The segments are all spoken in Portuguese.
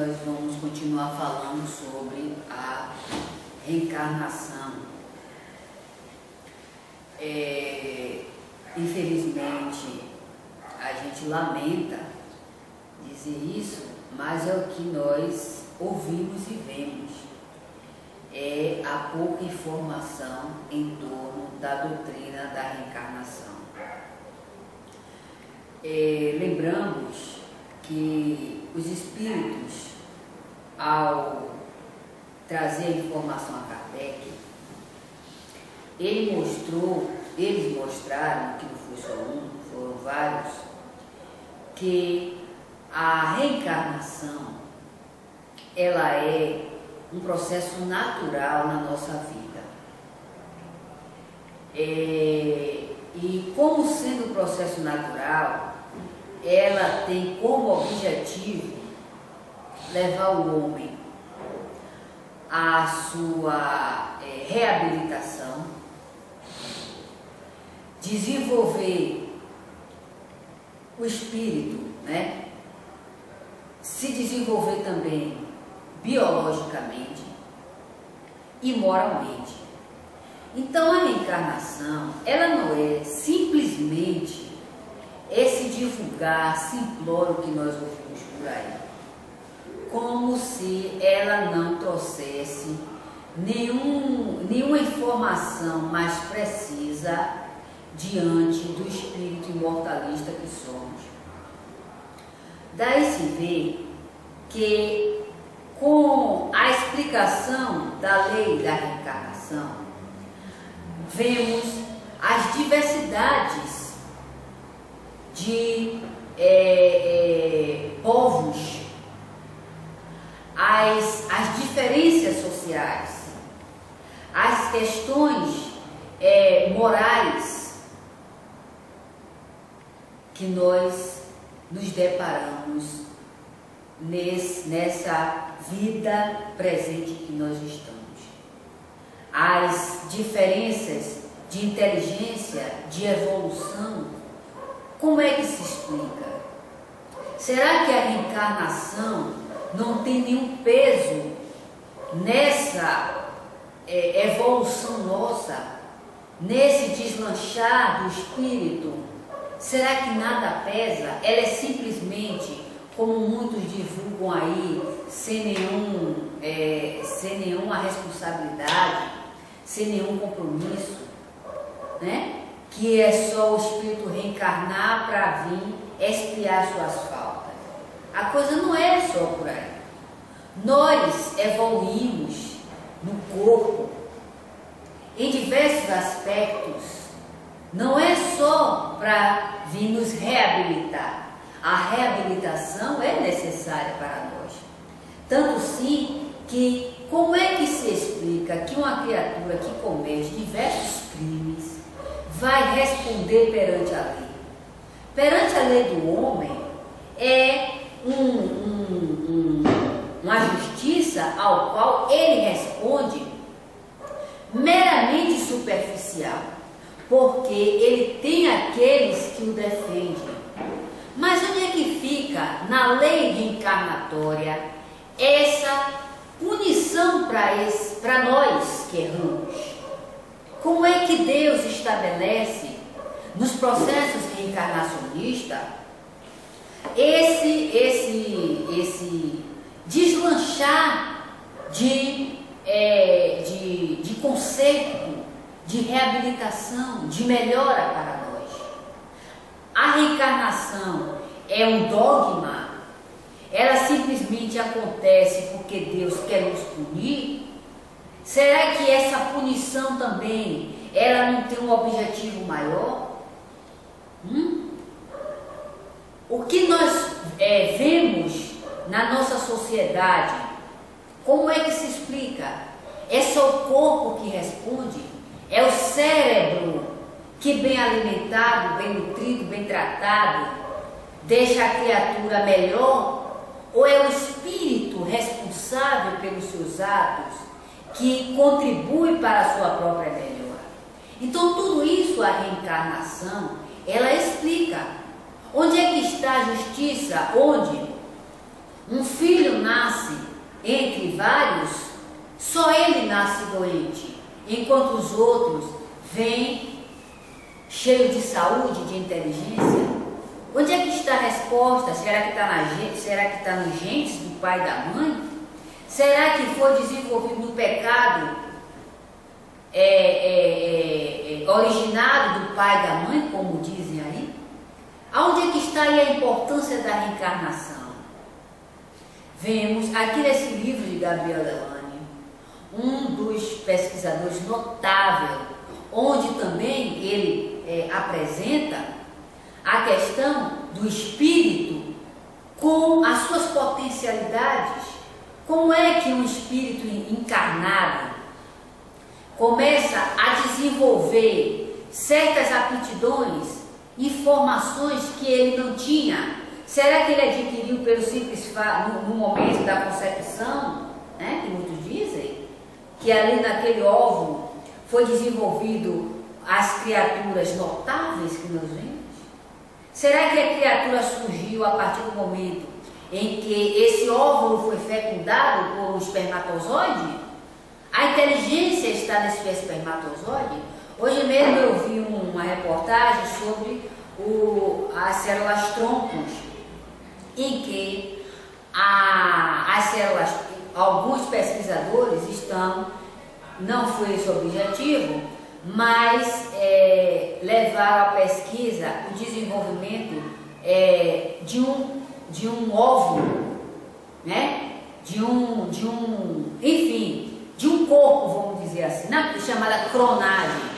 nós vamos continuar falando sobre a reencarnação. Infelizmente, a gente lamenta dizer isso, mas é o que nós ouvimos e vemos. É a pouca informação em torno da doutrina da reencarnação. Lembramos que os espíritos, ao trazer a informação a Kardec, eles mostraram, que não foi só um, foram vários, que a reencarnação, ela é um processo natural na nossa vida. E como sendo um processo natural, ela tem como objetivo levar o homem à sua reabilitação, desenvolver o espírito, né? Se desenvolver também biologicamente e moralmente. Então a reencarnação, ela não é simplesmente esse divulgar simplório que nós ouvimos por aí, como se ela não trouxesse nenhuma informação mais precisa diante do espírito imortalista que somos. Daí se vê que, com a explicação da lei da reencarnação, vemos as diversidades de povos, as diferenças sociais, as questões morais que nós nos deparamos nessa vida presente que nós estamos. As diferenças de inteligência, de evolução, como é que se explica? Será que a reencarnação não tem nenhum peso nessa evolução nossa, nesse deslanchar do espírito? Será que nada pesa? Ela é simplesmente, como muitos divulgam aí, sem nenhuma responsabilidade, sem nenhum compromisso, né? Que é só o espírito reencarnar para vir expiar suas faltas. A coisa não é só por aí. Nós evoluímos no corpo, em diversos aspectos. Não é só para vir nos reabilitar. A reabilitação é necessária para nós. Tanto sim que, como é que se explica que uma criatura que comete diversos crimes vai responder perante a lei? Perante a lei do homem é uma justiça ao qual ele responde meramente superficial, porque ele tem aqueles que o defendem. Mas onde é que fica, na lei reencarnatória, essa punição para nós que erramos? Como é que Deus estabelece nos processos reencarnacionistas esse deslanchar de conserto, de reabilitação, de melhora para nós? A reencarnação é um dogma? Ela simplesmente acontece porque Deus quer nos punir? Será que essa punição também, ela não tem um objetivo maior? O que nós vemos na nossa sociedade, como é que se explica? É só o corpo que responde? É o cérebro que, bem alimentado, bem nutrido, bem tratado, deixa a criatura melhor? Ou é o espírito responsável pelos seus atos que contribui para a sua própria melhora? Então tudo isso, a reencarnação, ela explica. Onde é que está a justiça? Onde um filho nasce entre vários, só ele nasce doente, enquanto os outros vêm cheios de saúde, de inteligência. Onde é que está a resposta? Será que está na gente? Será que está nos genes do pai e da mãe? Será que foi desenvolvido no pecado originado do pai e da mãe, como dizem aí? Aonde é que está aí a importância da reencarnação? Vemos aqui nesse livro de Gabriel Delane, um dos pesquisadores notável, onde também ele apresenta a questão do espírito com as suas potencialidades. Como é que um espírito encarnado começa a desenvolver certas aptidões, informações que ele não tinha? Será que ele adquiriu pelo simples fato, no momento da concepção, né, que muitos dizem, que ali naquele óvulo foi desenvolvido as criaturas notáveis que nós vemos? Será que a criatura surgiu a partir do momento em que esse óvulo foi fecundado por um espermatozoide? A inteligência está nesse espermatozoide? Hoje mesmo eu vi uma reportagem sobre as células troncos, em que as células, alguns pesquisadores estão, não foi esse o objetivo, mas levaram a pesquisa o desenvolvimento de um óvulo, né? Enfim, de um corpo, vamos dizer assim, chamada clonagem.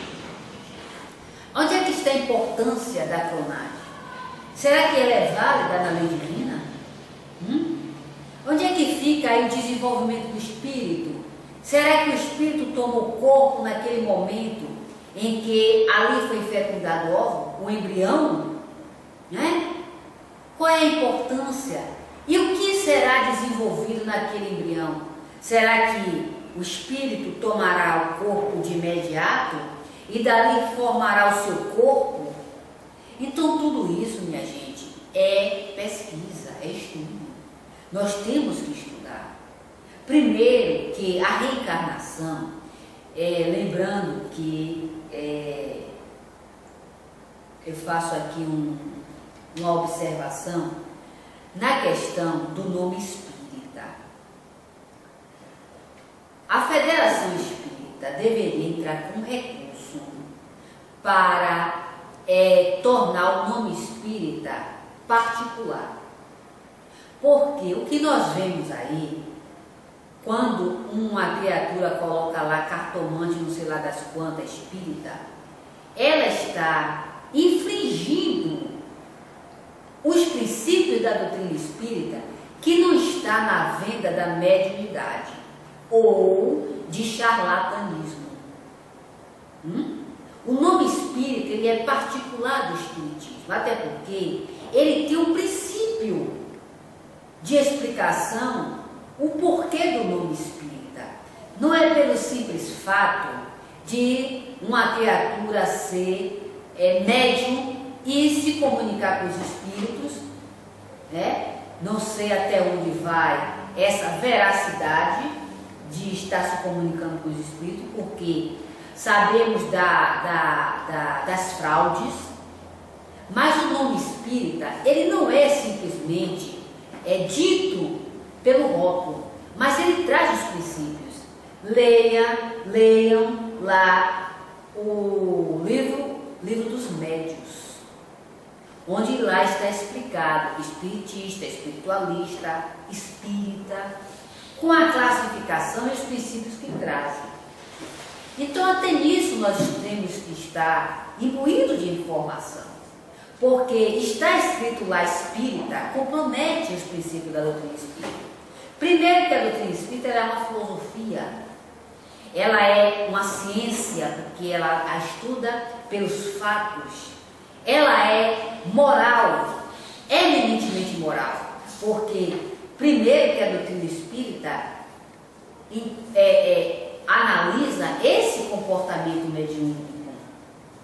Onde é que está a importância da clonagem? Será que ela é válida na lei divina? Onde é que fica aí o desenvolvimento do espírito? Será que o espírito tomou corpo naquele momento em que ali foi fecundado o óvulo, o embrião? Né? Qual é a importância? E o que será desenvolvido naquele embrião? Será que o espírito tomará o corpo de imediato e dali formará o seu corpo? Então tudo isso, minha gente, é pesquisa, é estudo. Nós temos que estudar. Primeiro que a reencarnação, lembrando que eu faço aqui uma observação na questão do nome espírita. A Federação Espírita deveria entrar com recurso para tornar o nome espírita particular. Porque o que nós vemos aí, quando uma criatura coloca lá cartomante, não sei lá das quantas, espírita, ela está infringindo os princípios da doutrina espírita, que não está na venda da mediunidade ou de charlatanismo. O nome espírita, ele é particular do espiritismo, até porque ele tem um princípio de explicação, o porquê do nome espírita. Não é pelo simples fato de uma criatura ser médium e se comunicar com os espíritos, né? Não sei até onde vai essa veracidade de estar se comunicando com os espíritos, porque sabemos das fraudes, mas o nome espírita, ele não é simplesmente dito pelo rótulo, mas ele traz os princípios. Leiam lá o livro dos médios, onde lá está explicado espiritista, espiritualista, espírita, com a classificação e os princípios que trazem. Então até nisso nós temos que estar imbuídos de informação, porque está escrito lá espírita, compromete os princípios da doutrina espírita. Primeiro que a doutrina espírita é uma filosofia, ela é uma ciência, porque ela a estuda pelos fatos, ela é moral, eminentemente moral, porque primeiro que a doutrina espírita analisa esse comportamento mediúnico,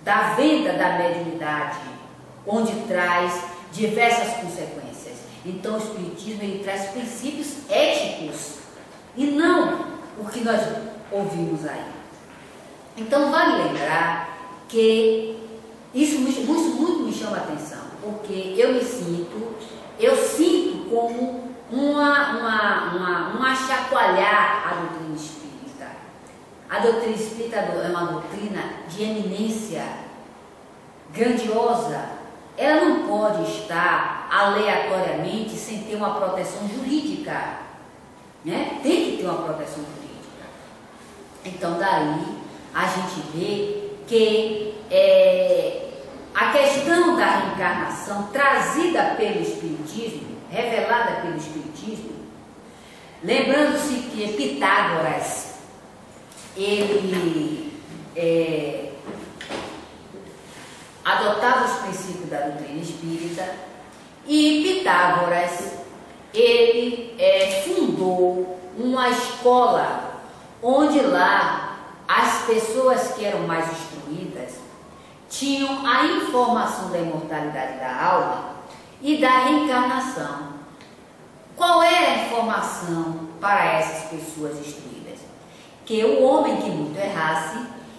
da venda da mediunidade, onde traz diversas consequências. Então o Espiritismo ele traz princípios éticos e não o que nós ouvimos aí. Então vale lembrar que isso muito me chama a atenção, porque eu sinto como uma chacoalhar a doutrina espírita. A doutrina espírita é uma doutrina de eminência grandiosa. Ela não pode estar aleatoriamente sem ter uma proteção jurídica, né? Tem que ter uma proteção jurídica. Então daí a gente vê que a questão da reencarnação trazida pelo Espiritismo, revelada pelo Espiritismo, lembrando-se que Pitágoras, ele adotava os princípios da doutrina espírita, e Pitágoras, ele fundou uma escola onde lá as pessoas que eram mais instruídas tinham a informação da imortalidade da alma e da reencarnação. Qual era a informação para essas pessoas instruídas? Que o homem que muito errasse,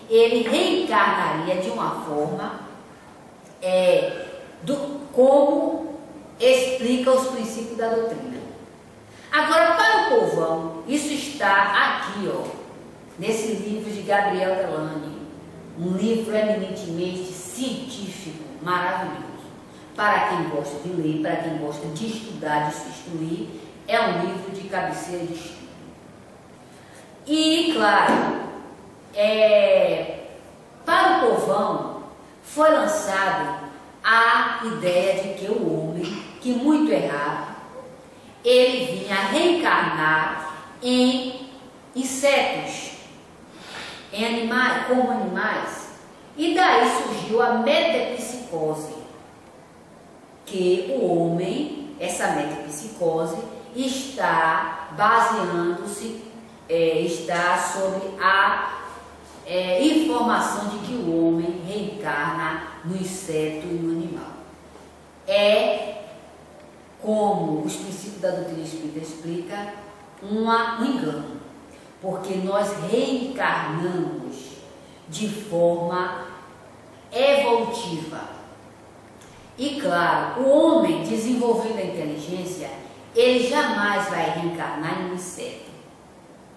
ele reencarnaria de uma forma como explica os princípios da doutrina. Agora, para o povão, isso está aqui, ó, nesse livro de Gabriel Delany, um livro eminentemente científico, maravilhoso. Para quem gosta de ler, para quem gosta de estudar, de se instruir, é um livro de cabeceira de estudo. E, claro, para o povão foi lançado a ideia de que o homem, que muito errava, ele vinha reencarnar em insetos, em animais, como animais. E daí surgiu a metempsicose, que o homem, essa metempsicose, está baseando-se, está sobre a informação de que o homem reencarna no inseto e no animal. É, como os princípios da doutrina espírita explica, um engano, porque nós reencarnamos de forma evolutiva. E claro, o homem desenvolvendo a inteligência, ele jamais vai reencarnar em um inseto,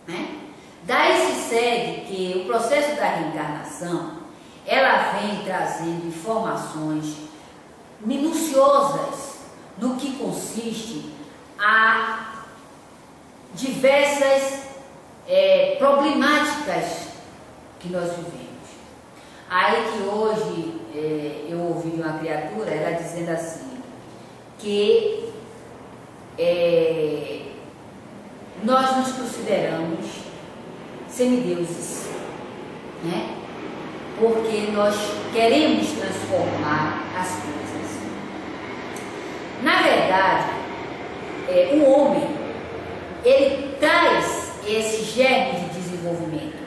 né? Daí se segue que o processo da reencarnação, ela vem trazendo informações minuciosas no que consiste a diversas problemáticas que nós vivemos. Aí que hoje eu ouvi de uma criatura, ela dizendo assim, que nós nos consideramos semideuses, né? Porque nós queremos transformar as coisas. Na verdade, o homem, ele traz esse germe de desenvolvimento.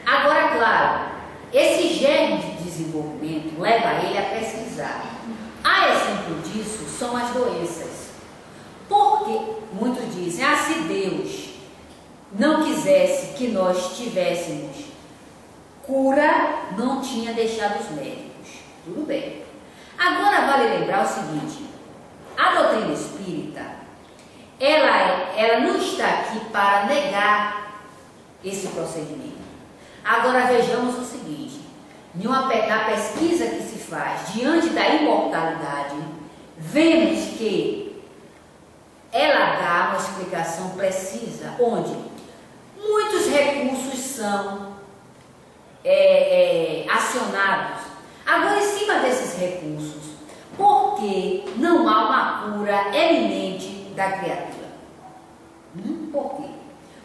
Agora, claro, esse germe de desenvolvimento leva ele a pesquisar. A exemplo disso são as doenças. Porque muitos dizem, se Deus não quisesse que nós tivéssemos cura, não tinha deixado os médicos. Tudo bem. Agora vale lembrar o seguinte, a doutrina espírita, ela não está aqui para negar esse procedimento. Agora vejamos o seguinte, na pesquisa que se faz diante da imortalidade, vemos que ela dá uma explicação precisa, onde muitos recursos são acionados. Agora, em cima desses recursos, por que não há uma cura eminente da criatura? Por quê?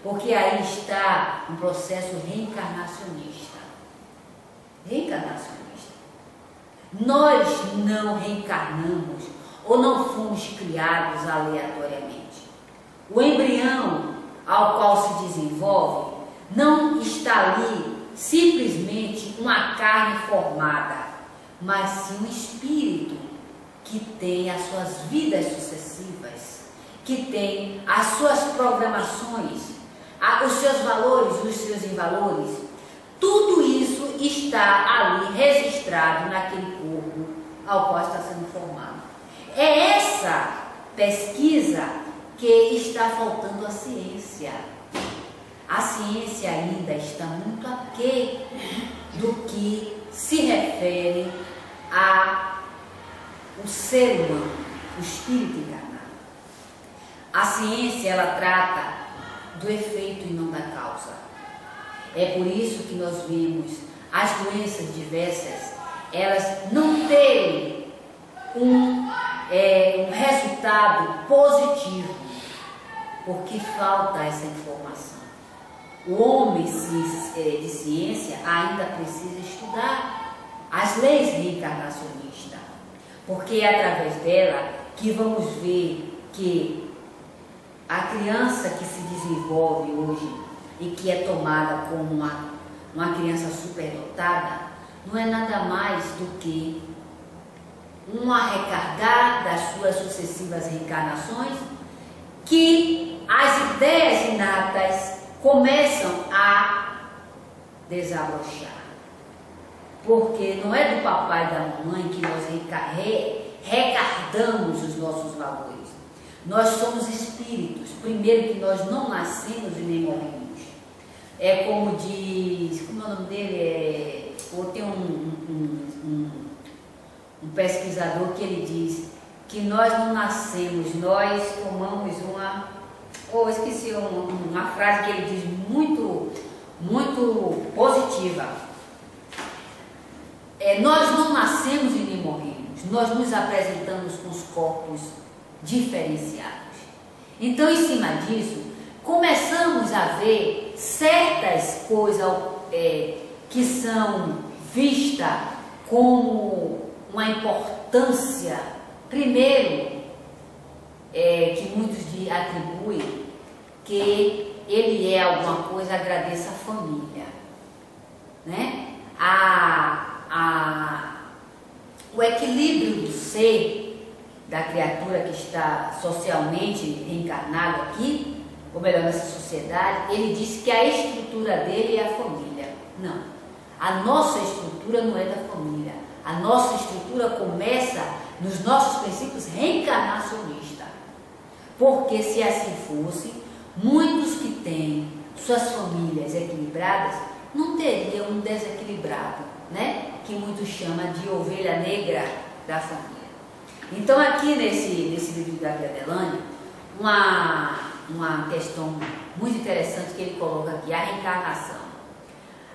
Porque aí está um processo reencarnacionista. Nós não reencarnamos ou não fomos criados aleatoriamente. O embrião ao qual se desenvolve não está ali simplesmente uma carne formada, mas sim um espírito que tem as suas vidas sucessivas, que tem as suas programações, os seus valores, os seus invalores. Tudo isso está ali registrado naquele corpo ao qual está sendo formado. É essa pesquisa que está faltando à ciência. A ciência ainda está muito aquém do que se refere ao ser humano, o espírito encarnado. A ciência, ela trata do efeito e não da causa. É por isso que nós vemos as doenças diversas, elas não terem um resultado positivo, porque falta essa informação. O homem de ciência ainda precisa estudar as leis reencarnacionistas, porque é através dela que vamos ver que a criança que se desenvolve hoje e que é tomada como uma criança superdotada, não é nada mais do que uma recargar das suas sucessivas reencarnações, que as ideias inatas começam a desabrochar. Porque não é do papai e da mamãe que nós recardamos os nossos valores. Nós somos espíritos. Primeiro que nós não nascemos e nem morremos. É como diz, como é o nome dele? Tem um pesquisador que ele diz que nós não nascemos, nós tomamos esqueci uma frase que ele diz muito, muito positiva. Nós não nascemos e nem morremos, nós nos apresentamos com os corpos diferenciados. Então, em cima disso, começamos a ver certas coisas que são vistas como uma importância, primeiro, que muitos atribuem que ele é alguma coisa, agradeça a família, né? O equilíbrio do ser, da criatura que está socialmente reencarnado aqui, ou melhor, nessa sociedade, ele disse que a estrutura dele é a família. Não, a nossa estrutura não é da família. A nossa estrutura começa nos nossos princípios reencarnacionistas. Porque se assim fosse, muitos que têm suas famílias equilibradas não teriam um desequilibrado, né? Que muitos chamam de ovelha negra da família. Então aqui nesse livro de Gabriel Delane, uma questão muito interessante que ele coloca aqui, a reencarnação.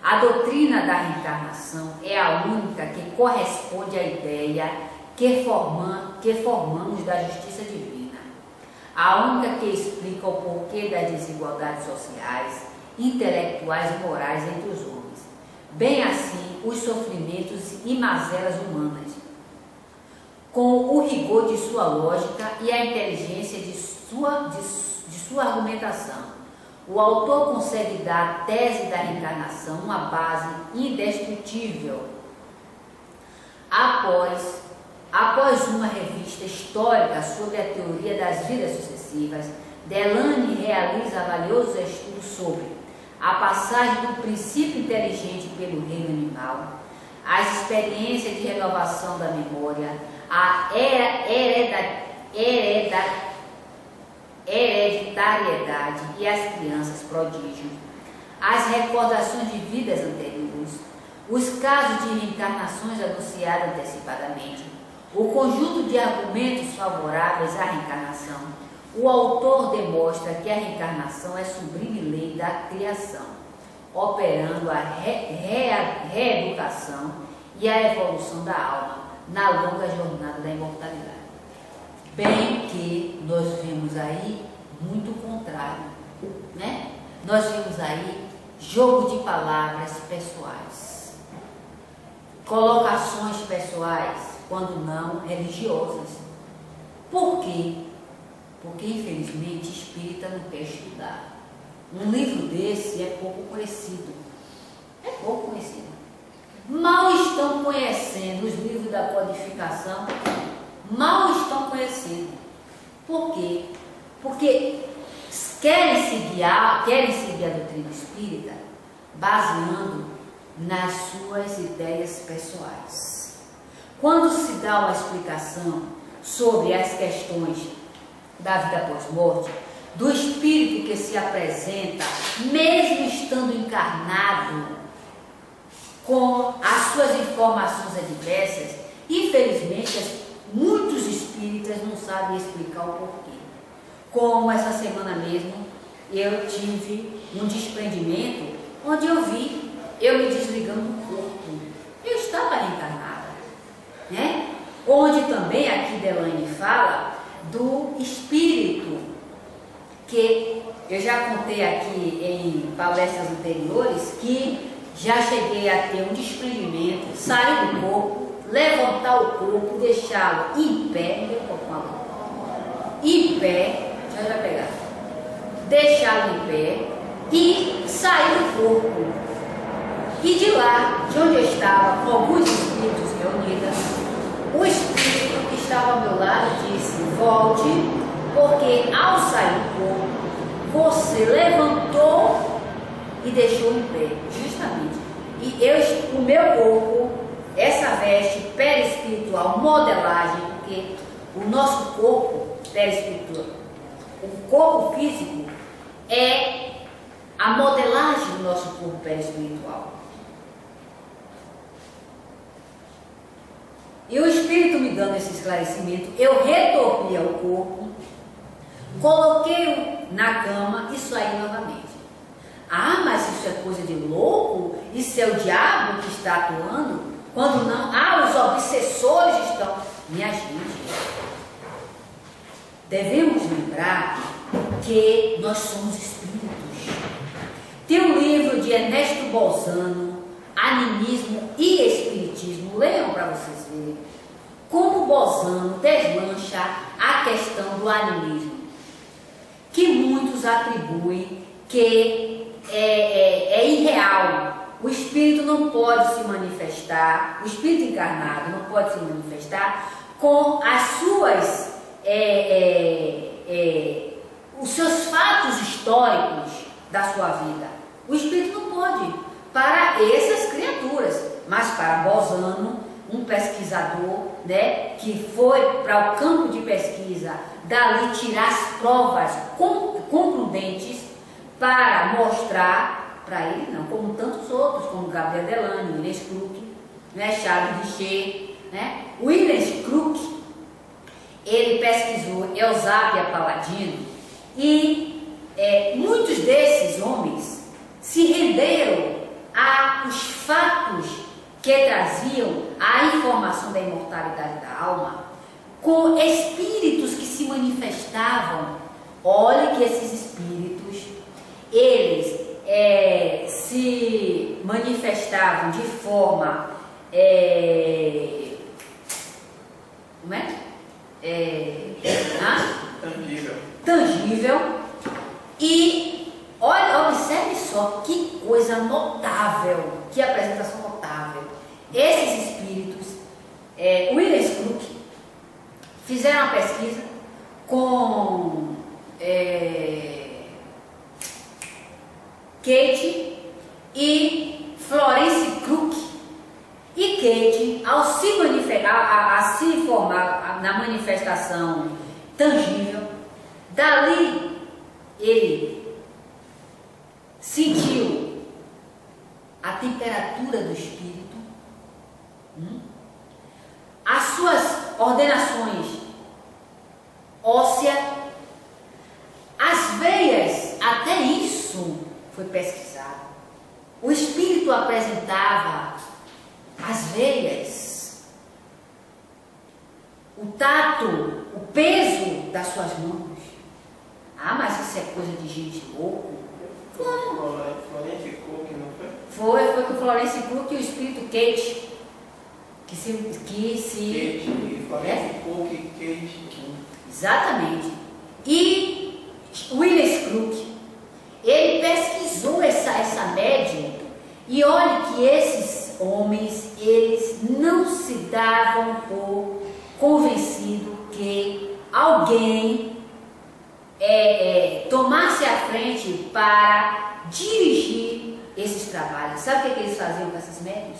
A doutrina da reencarnação é a única que corresponde à ideia que formamos da justiça divina. A única que explica o porquê das desigualdades sociais, intelectuais e morais entre os homens. Bem assim, os sofrimentos e mazelas humanas, com o rigor de sua lógica e a inteligência de sua argumentação. O autor consegue dar à tese da reencarnação uma base indestrutível. Após uma revista histórica sobre a teoria das vidas sucessivas, Delane realiza valiosos estudos sobre a passagem do princípio inteligente pelo reino animal, as experiências de renovação da memória, a hereditariedade e as crianças prodígio, as recordações de vidas anteriores, os casos de reencarnações anunciadas antecipadamente, o conjunto de argumentos favoráveis à reencarnação. O autor demonstra que a reencarnação é sublime lei da criação, operando a reeducação e a evolução da alma na longa jornada da imortalidade. Bem que nós vemos aí muito contrário, né? Nós vemos aí jogo de palavras pessoais, colocações pessoais, quando não religiosas. Por quê? Porque infelizmente espírita não quer estudar. Um livro desse é pouco conhecido. É pouco conhecido. Mal estão conhecendo os livros da codificação, mal estão conhecendo. Por quê? Porque querem seguir a doutrina espírita baseando nas suas ideias pessoais. Quando se dá uma explicação sobre as questões da vida pós-morte, do espírito que se apresenta, mesmo estando encarnado, com as suas informações adversas, infelizmente muitos espíritas não sabem explicar o porquê. Como essa semana mesmo eu tive um desprendimento onde eu vi eu me desligando do corpo. Eu estava reencarnada, né? Onde também aqui Delaine fala do espírito, que eu já contei aqui em palestras anteriores, que já cheguei a ter um desprendimento, sair do corpo, levantar o corpo, deixá-lo em pé, meu corpo em pé, já pegar, deixá-lo em pé e sair do corpo. E de lá, de onde eu estava, com alguns espíritos reunidos, o espírito que estava ao meu lado disse: volte, porque ao sair do corpo, você levantou e deixou em pé, justamente. E o meu corpo, essa veste perispiritual, modelagem, porque o nosso corpo perispiritual, o corpo físico é a modelagem do nosso corpo perispiritual. E o Espírito me dando esse esclarecimento, eu retornei ao corpo, coloquei-o na cama e saí novamente. Ah, mas isso é coisa de louco? Isso é o diabo que está atuando? Quando não, os obsessores estão. Minha gente, devemos lembrar que nós somos espíritos. Tem um livro de Ernesto Bolzano, Animismo e Espiritismo, leiam para vocês verem como Bolzano deslancha a questão do animismo, que muitos atribuem que é irreal. O espírito não pode se manifestar, o espírito encarnado não pode se manifestar com as suas os seus fatos históricos da sua vida. O espírito não pode para essas criaturas, mas para Bolzano, um pesquisador, né, que foi para o campo de pesquisa, dali tirar as provas concludentes para mostrar para ele, não, como tantos outros, como Gabriel Delane, William Crook, né, Charles Richer, né? William Crook, ele pesquisou Eusápia Paladino e muitos desses homens se renderam aos fatos que traziam a informação da imortalidade da alma, com espíritos que se manifestavam. Olhe que esses espíritos, eles se manifestavam de forma tangível. E olha, observe só que coisa notável, que apresentação notável. Esses espíritos, William Crook, fizeram uma pesquisa com Kate e Florence Crook. E Kate, ao se manifestar, a se informar na manifestação tangível, dali ele sentiu a temperatura do espírito, as suas ordenações ósseas, as veias, até isso foi pesquisado. O espírito apresentava as veias, o tato, o peso das suas mãos. Ah, mas isso é coisa de gente louco? Florence Crook, não foi? Foi com Florence Crook e o espírito Kate, Florence Crook e Kate. Exatamente. E William Crook, ele pesquisou essa médium, e olha que esses homens, eles não se davam por convencido que alguém tomasse a frente para dirigir esses trabalhos. Sabe o que eles faziam com esses médios?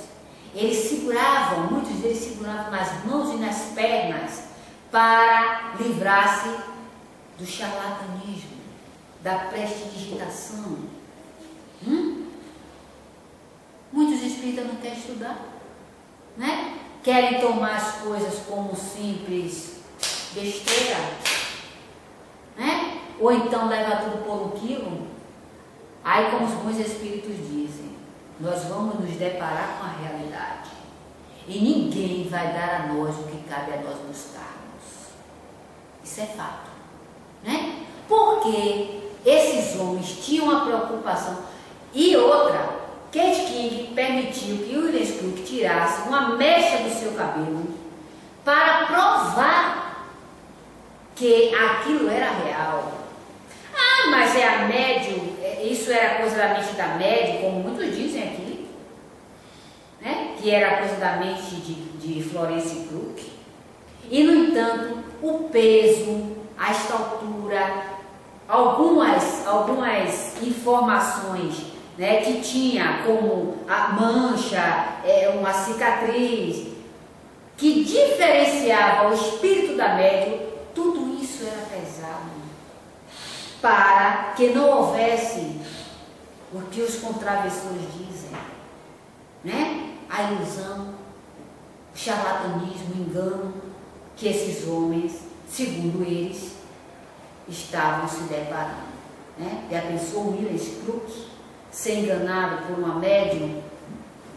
Eles seguravam, muitos deles seguravam nas mãos e nas pernas para livrar-se do charlatanismo, da prestidigitação. Muitos espíritas não querem estudar, né? Querem tomar as coisas como simples besteira, né? Ou então leva tudo por um quilo. Aí, como os bons espíritos dizem, nós vamos nos deparar com a realidade e ninguém vai dar a nós o que cabe a nós buscarmos. Isso é fato, né? Porque esses homens tinham uma preocupação. E outra, Kate King permitiu que William Crook tirasse uma mecha do seu cabelo para provar que aquilo era real. Ah, mas é a médium, isso era coisa da mente da médium, como muitos dizem aqui, né? Que era coisa da mente de Florence Crook. E, no entanto, o peso, a estatura, algumas informações, né, que tinha como a mancha, uma cicatriz, que diferenciava o espírito da médium, tudo isso era pesado para que não houvesse o que os contravessores dizem, né? A ilusão, o charlatanismo, o engano que esses homens, segundo eles, estavam se deparando, né? E a pessoa William Crook ser enganado por uma médium,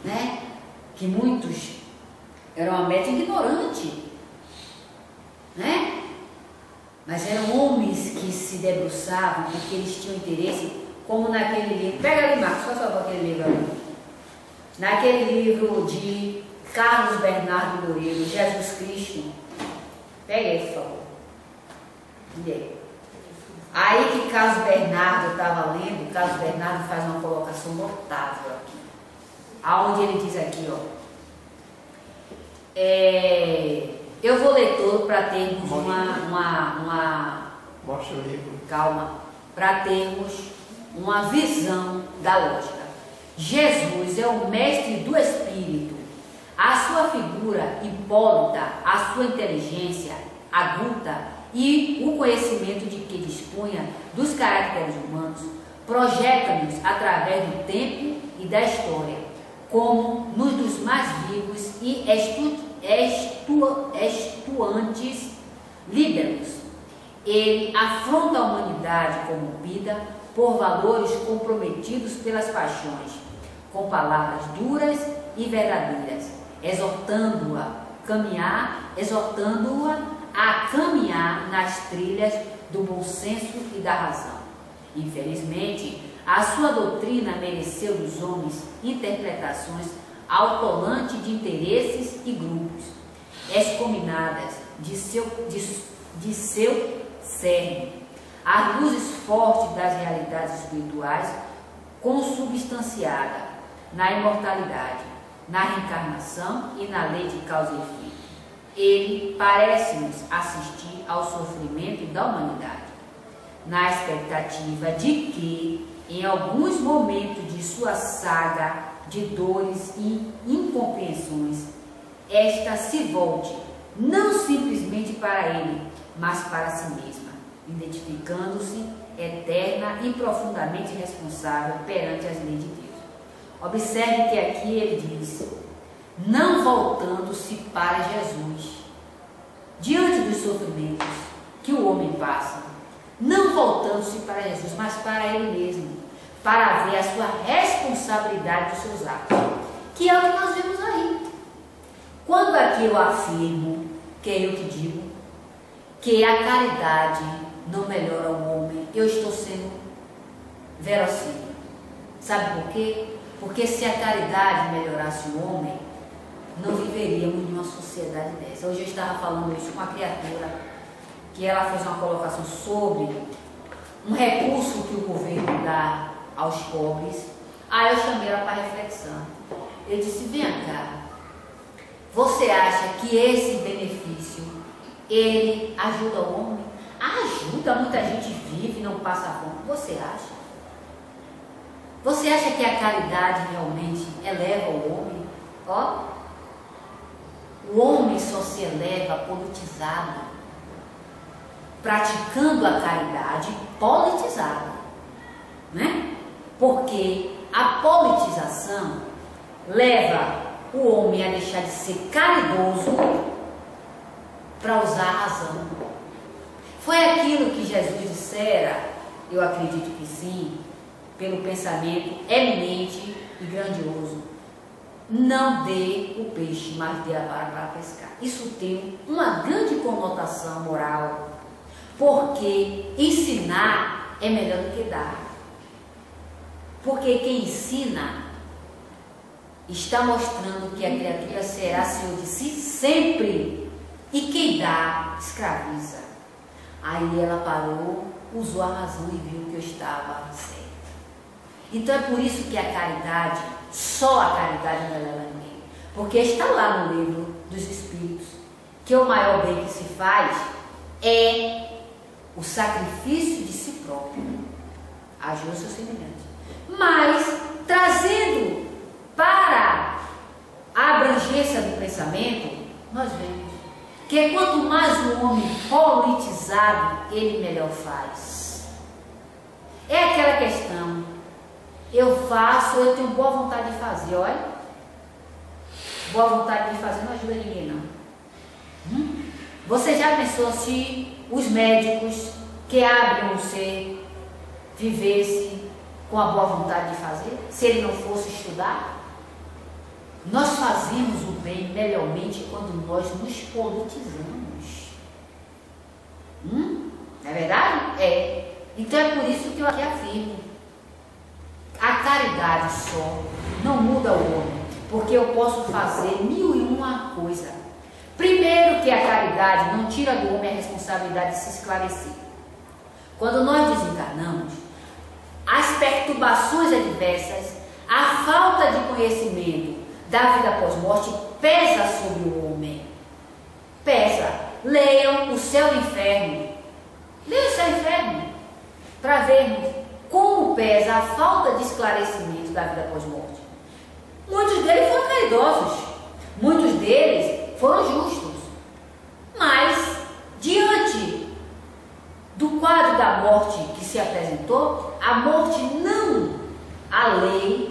né? Que muitos eram uma médium ignorante, né? Mas eram homens que se debruçavam porque eles tinham interesse, como naquele livro, pega ali, Marcos, faz favor, aquele livro ali, naquele livro de Carlos Bernardo Loureiro, Jesus Cristo, pega aí, por favor, e aí? Aí que Carlos Bernardo estava lendo, Carlos Bernardo faz uma colocação notável aqui, aonde ele diz aqui, ó, eu vou ler todo para termos Mostra o livro. Calma, para termos uma visão da lógica. Jesus é o mestre do espírito, a sua figura hipólita, a sua inteligência aguda e o conhecimento de que dispunha dos caracteres humanos projeta-nos através do tempo e da história, como nos dos mais vivos e estuantes líderos. Ele afronta a humanidade corrompida por valores comprometidos pelas paixões, com palavras duras e verdadeiras, exortando-a a caminhar nas trilhas do bom senso e da razão. Infelizmente, a sua doutrina mereceu dos homens interpretações autolantes de interesses e grupos, excominadas de seu cerne, as luzes fortes das realidades espirituais, consubstanciada na imortalidade, na reencarnação e na lei de causa e efeito. Ele parece-nos assistir ao sofrimento da humanidade, na expectativa de que, em alguns momentos de sua saga de dores e incompreensões, esta se volte não simplesmente para ele, mas para si mesma, identificando-se eterna e profundamente responsável perante as leis de Deus. Observe que aqui ele diz, não voltando-se para Jesus, diante dos sofrimentos que o homem passa, não voltando-se para Jesus, mas para ele mesmo, para ver a sua responsabilidade dos seus atos, que é o que nós vemos aí. Quando aqui eu afirmo, que é eu que digo, que a caridade não melhora o homem, eu estou sendo verossímil. Sabe por quê? Porque se a caridade melhorasse o homem, não viveríamos em uma sociedade dessa. Hoje eu estava falando isso com uma criatura, que ela fez uma colocação sobre um recurso que o governo dá aos pobres. Aí eu chamei ela para reflexão. Eu disse, vem cá, Você acha que esse benefício, ele ajuda o homem? Ajuda, muita gente vive e não passa fome. Você acha? Você acha que a caridade realmente eleva o homem? Ó, o homem só se eleva politizado, praticando a caridade politizada, né? Porque a politização leva o homem a deixar de ser caridoso para usar a razão. Foi aquilo que Jesus dissera, eu acredito que sim, pelo pensamento eminente e grandioso: não dê o peixe, mas dê a vara para pescar. Isso tem uma grande conotação moral, porque ensinar é melhor do que dar. Porque quem ensina está mostrando que a criatura será senhor de si sempre, e quem dá escraviza. Aí ela parou, usou a razão e viu que eu estava certo. Então é por isso que a caridade, só a caridade não leva ninguém. Porque está lá no livro dos Espíritos que o maior bem que se faz é o sacrifício de si próprio. Ajuda o seu semelhante. Mas, trazendo para a abrangência do pensamento, nós vemos que quanto mais o homem politizado, ele melhor faz. É aquela questão: eu faço, eu tenho boa vontade de fazer, olha. Boa vontade de fazer não ajuda ninguém, não. Você já pensou se os médicos que abrem o ser vivessem com a boa vontade de fazer, se ele não fosse estudar? Nós fazemos o bem melhormente quando nós nos politizamos. Não é verdade? É. Então é por isso que eu aqui afirmo: a caridade só não muda o homem, porque eu posso fazer 1001 coisa. Primeiro, que a caridade não tira do homem a responsabilidade de se esclarecer. Quando nós desencarnamos, as perturbações adversas, a falta de conhecimento da vida pós-morte pesa sobre o homem. Pesa. Leiam o Céu e o Inferno. Leiam o Céu e o Inferno para vermos como pesa a falta de esclarecimento da vida pós-morte. Muitos deles foram caridosos, muitos deles foram justos, mas diante do quadro da morte que se apresentou, a morte não, a lei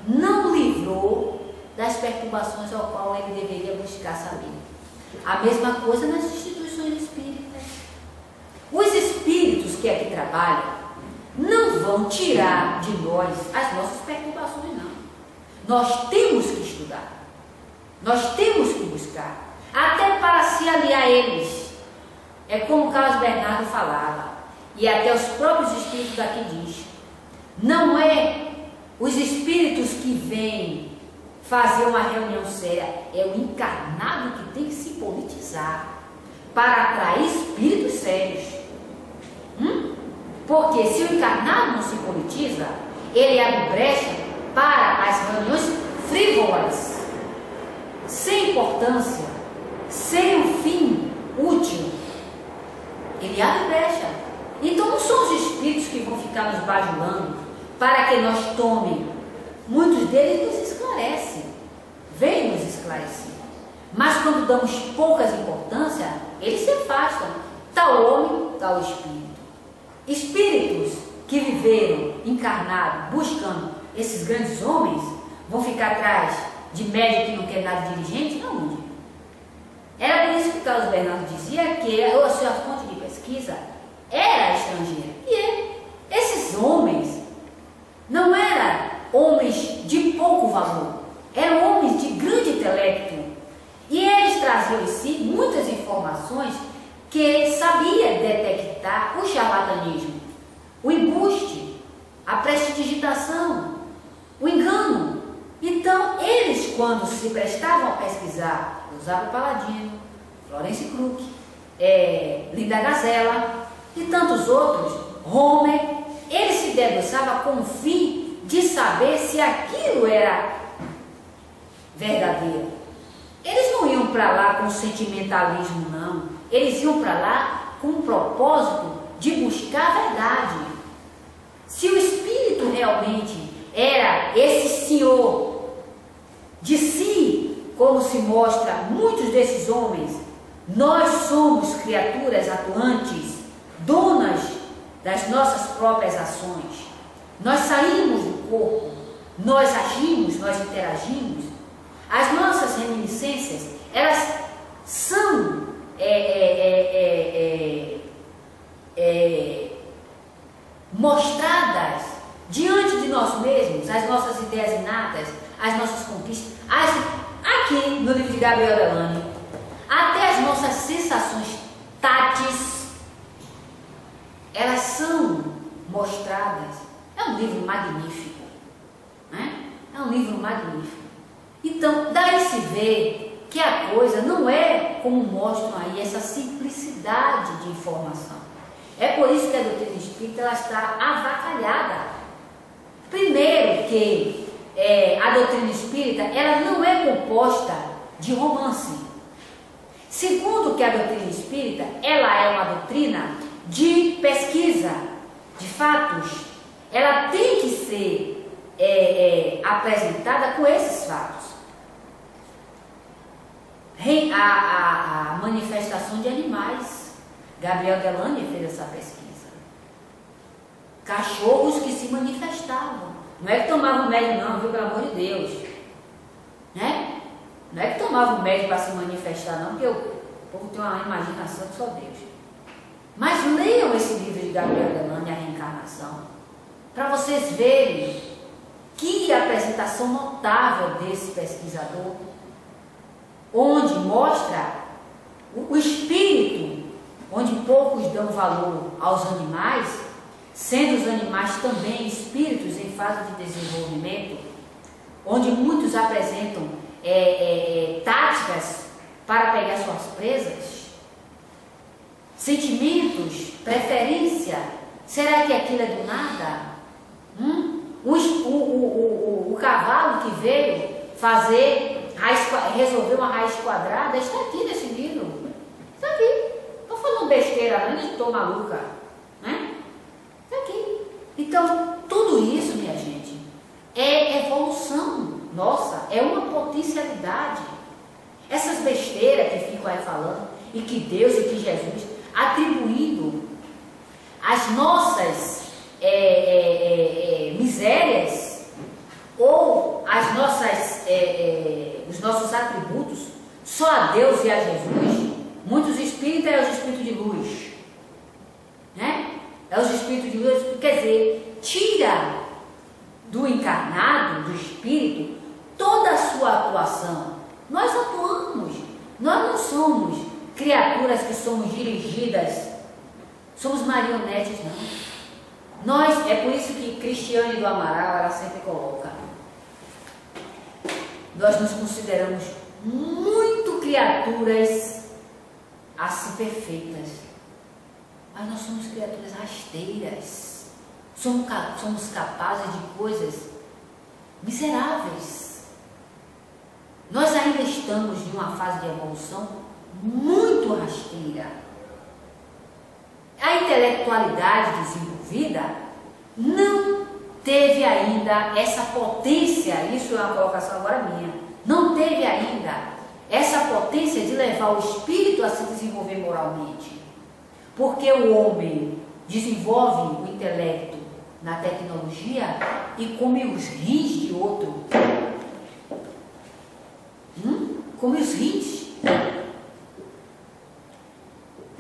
não livrou das perturbações ao qual ele deveria buscar saber. A mesma coisa nas instituições espíritas. Os espíritos que aqui trabalham não vão tirar de nós as nossas perturbações, não. Nós temos que estudar, nós temos que buscar, até para se aliar a eles. É como o Carlos Bernardo falava, e até os próprios espíritos aqui diz: não é os espíritos que vêm fazer uma reunião séria, é o encarnado que tem que se politizar para atrair espíritos sérios. Porque se o encarnado não se politiza, ele abre brecha para as reuniões frívolas, sem importância, sem um fim útil. Ele abre brecha. Então não são os espíritos que vão ficar nos bajulando para que nós tomem. Muitos deles nos esclarecem, vêm nos esclarecer. Mas quando damos poucas importância, eles se afastam. Tal homem, tal espírito. Espíritos que viveram encarnados, buscando esses grandes homens, vão ficar atrás de médico que não quer nada de dirigente? Não. Era por isso que Carlos Bernardo dizia que a sua fonte de pesquisa era estrangeira. E esses homens não eram homens de pouco valor, eram homens de grande intelecto. E eles traziam em si muitas informações que sabia detectar o charlatanismo, o embuste, a prestidigitação, o engano. Então, eles, quando se prestavam a pesquisar, usavam Paladino, Florence Krug, Linda Gazella e tantos outros, Homer, ele se debruçava com o fim de saber se aquilo era verdadeiro. iam para lá com sentimentalismo, não. Eles iam para lá com o propósito de buscar a verdade. Se o Espírito realmente era esse senhor de si, como se mostra muitos desses homens, nós somos criaturas atuantes, donas das nossas próprias ações. Nós saímos do corpo, nós agimos, nós interagimos. As nossas reminiscências, elas são mostradas diante de nós mesmos, as nossas ideias inatas, as nossas conquistas, aqui no livro de Gabriel Delany, até as nossas sensações táteis, elas são mostradas. É um livro magnífico, né? É um livro magnífico. Então, daí se vê que a coisa não é como mostram aí, essa simplicidade de informação. É por isso que a doutrina espírita ela está avacalhada. Primeiro que a doutrina espírita ela não é composta de romance. Segundo que a doutrina espírita ela é uma doutrina de pesquisa, de fatos. Ela tem que ser apresentada com esses fatos. A manifestação de animais. Gabriel Delany fez essa pesquisa. Cachorros que se manifestavam. Não é que tomavam médio não, viu, pelo amor de Deus. Né? Não é que tomavam médio para se manifestar não, porque o povo tem uma imaginação que só Deus. Mas leiam esse livro de Gabriel Delany, A Reencarnação, para vocês verem que apresentação notável desse pesquisador, onde mostra o espírito, onde poucos dão valor aos animais, sendo os animais também espíritos em fase de desenvolvimento, onde muitos apresentam táticas para pegar suas presas, sentimentos, preferência. Será que aquilo é do nada? O cavalo que veio resolver uma raiz quadrada está aqui nesse livro. Está aqui. Estou falando besteira, não estou maluca. Né? Está aqui. Então, tudo isso, minha gente, é evolução nossa, é uma potencialidade. Essas besteiras que ficam aí falando, e que Deus e que Jesus atribuindo as nossas misérias ou os nossos atributos só a Deus e a Jesus. Muitos espíritas é os espíritos de luz, né? É os espíritos de luz, quer dizer, tira do encarnado, do espírito, toda a sua atuação. Nós atuamos, nós não somos criaturas que somos dirigidas, somos marionetes, não. É por isso que Cristiane do Amaral, ela sempre coloca, nós nos consideramos muito criaturas assim perfeitas, mas nós somos criaturas rasteiras, somos capazes de coisas miseráveis. Nós ainda estamos em uma fase de evolução muito rasteira. A intelectualidade desenvolvida não teve ainda essa potência, isso é uma colocação agora minha, não teve ainda essa potência de levar o espírito a se desenvolver moralmente. Porque o homem desenvolve o intelecto na tecnologia e come os rins de outro. Come os rins.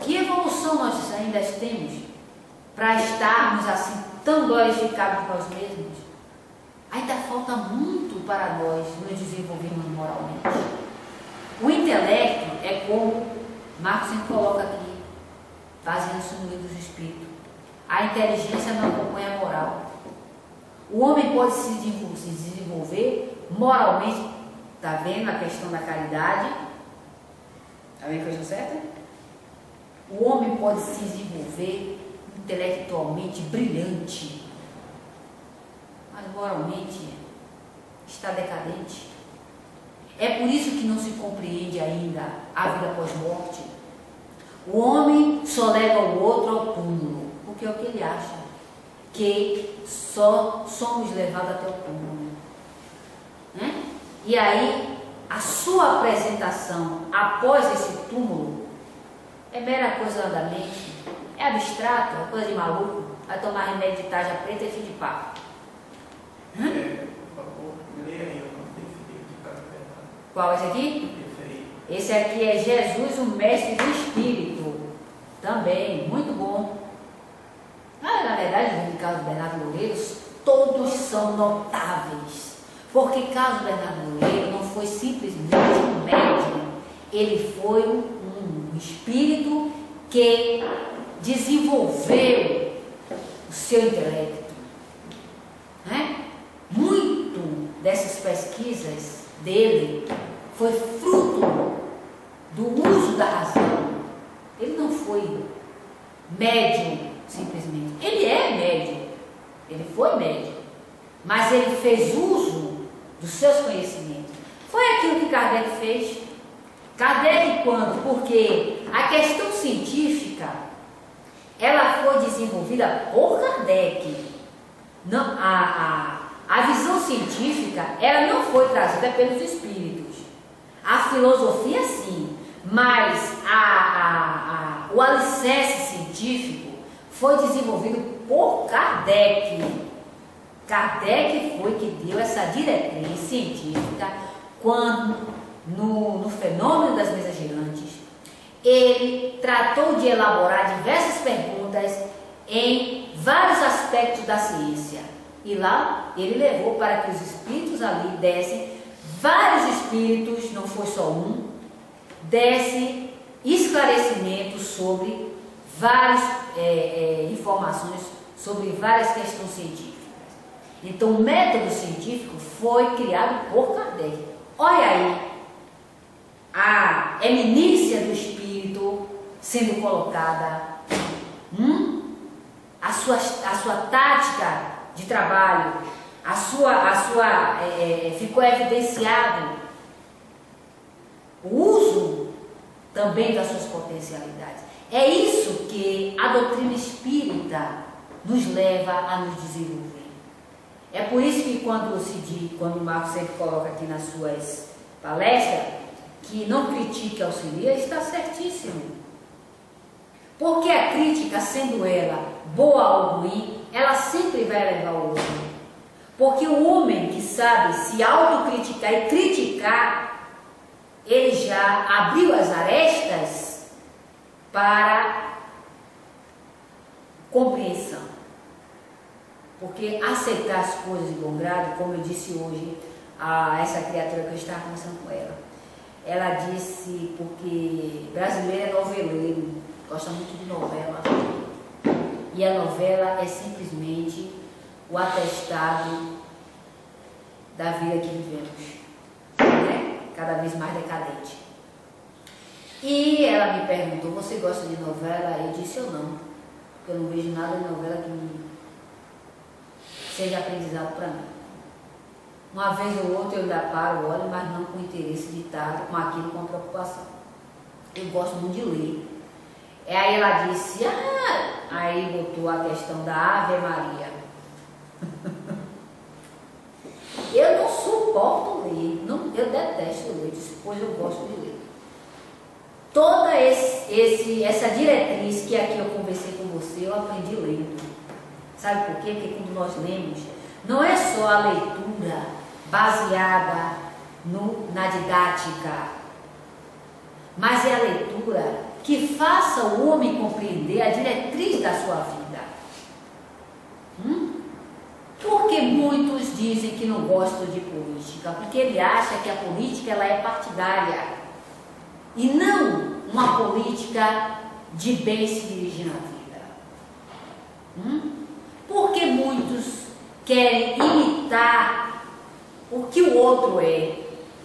Que evolução nós ainda temos para estarmos assim tão glorificados nós mesmos? Ainda falta muito para nós nos desenvolvermos moralmente. O intelecto é como Marcos sempre coloca aqui, baseando-se no livro dos Espíritos. A inteligência não acompanha a moral. O homem pode se desenvolver moralmente. Está vendo a questão da caridade? Está vendo a questão certa? O homem pode se desenvolver intelectualmente brilhante, mas moralmente está decadente. É por isso que não se compreende ainda a vida pós-morte. O homem só leva o outro ao túmulo, porque é o que ele acha, que só somos levados até o túmulo. Né? E aí, a sua apresentação após esse túmulo é mera coisa da mente, é abstrato, é coisa de maluco, vai tomar remédio de tarja preta e fim de papo. Por favor, leia aí o nome de cada verdade. Qual esse aqui? Esse aqui é Jesus, o Mestre do Espírito. Também, muito bom. Na verdade, o livro de Carlos Bernardo Loureiro, todos são notáveis. Porque Carlos Bernardo Loureiro não foi simplesmente um médium, ele foi um espírito que desenvolveu o seu intelecto. Né? Muito dessas pesquisas dele foi fruto do uso da razão. Ele não foi médium simplesmente. Ele é médium, ele foi médium, mas ele fez uso dos seus conhecimentos. Foi aquilo que Kardec fez. Kardec quando? Porque a questão científica, ela foi desenvolvida por Kardec. Não, a visão científica, ela não foi trazida pelos espíritos. A filosofia sim, mas o alicerce científico foi desenvolvido por Kardec. Kardec foi que deu essa diretriz científica quando, no fenômeno das mesas girantes, ele tratou de elaborar diversas perguntas em vários aspectos da ciência. E lá ele levou para que os espíritos ali dessem, vários espíritos, não foi só um, dessem esclarecimentos sobre várias informações, sobre várias questões científicas. Então o método científico foi criado por Kardec. Olha aí a eminência do espírito sendo colocada, a sua tática de trabalho, ficou evidenciado o uso também das suas potencialidades. É isso que a doutrina espírita nos leva a nos desenvolver. É por isso que quando o Marco sempre coloca aqui nas suas palestras, que não critique, auxilia, está certíssimo. Porque a crítica, sendo ela boa ou ruim, ela sempre vai levar o outro. Porque o homem que sabe se autocriticar e criticar, ele já abriu as arestas para compreensão. Porque aceitar as coisas de bom grado, como eu disse hoje a essa criatura que eu estava conversando com ela disse, porque brasileiro é noveleiro, gosta muito de novela, e a novela é simplesmente o atestado da vida que vivemos, né? Cada vez mais decadente. E ela me perguntou, você gosta de novela? Eu disse, eu não, porque eu não vejo nada de novela que seja aprendizado para mim. Uma vez ou outra eu ainda paro, olho, mas não com interesse de estar com aquilo com preocupação. Eu gosto muito de ler. Aí ela disse, aí botou a questão da Ave Maria. Eu não suporto ler, eu detesto ler, pois eu gosto de ler. Toda essa diretriz que aqui eu conversei com você, eu aprendi lendo. Sabe por quê? Porque quando nós lemos, não é só a leitura baseada na didática, mas é a leitura que faça o homem compreender a diretriz da sua vida. Porque muitos dizem que não gostam de política, porque ele acha que a política ela é partidária e não uma política de bem se dirigir na vida. Porque muitos querem imitar o que o outro é,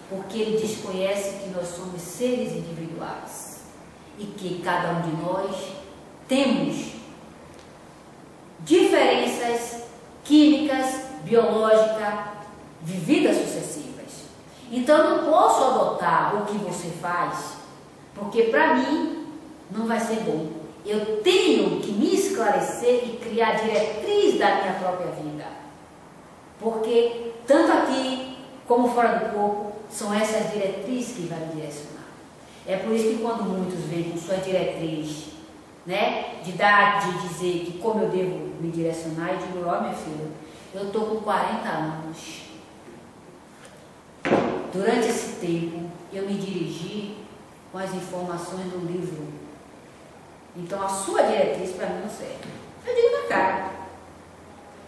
porque ele desconhece que nós somos seres individuais e que cada um de nós temos diferenças químicas, biológicas, vividas sucessivas. Então eu não posso adotar o que você faz, porque para mim não vai ser bom. Eu tenho que me esclarecer e criar diretriz da minha própria vida. Porque tanto aqui como fora do corpo, são essas diretrizes que vão me direcionar. É por isso que quando muitos vêm com sua diretriz, né, de dizer que como eu devo me direcionar, eu digo, ó, minha filha, eu estou com 40 anos. Durante esse tempo, eu me dirigi com as informações do livro. Então, a sua diretriz para mim não serve. Eu digo na cara.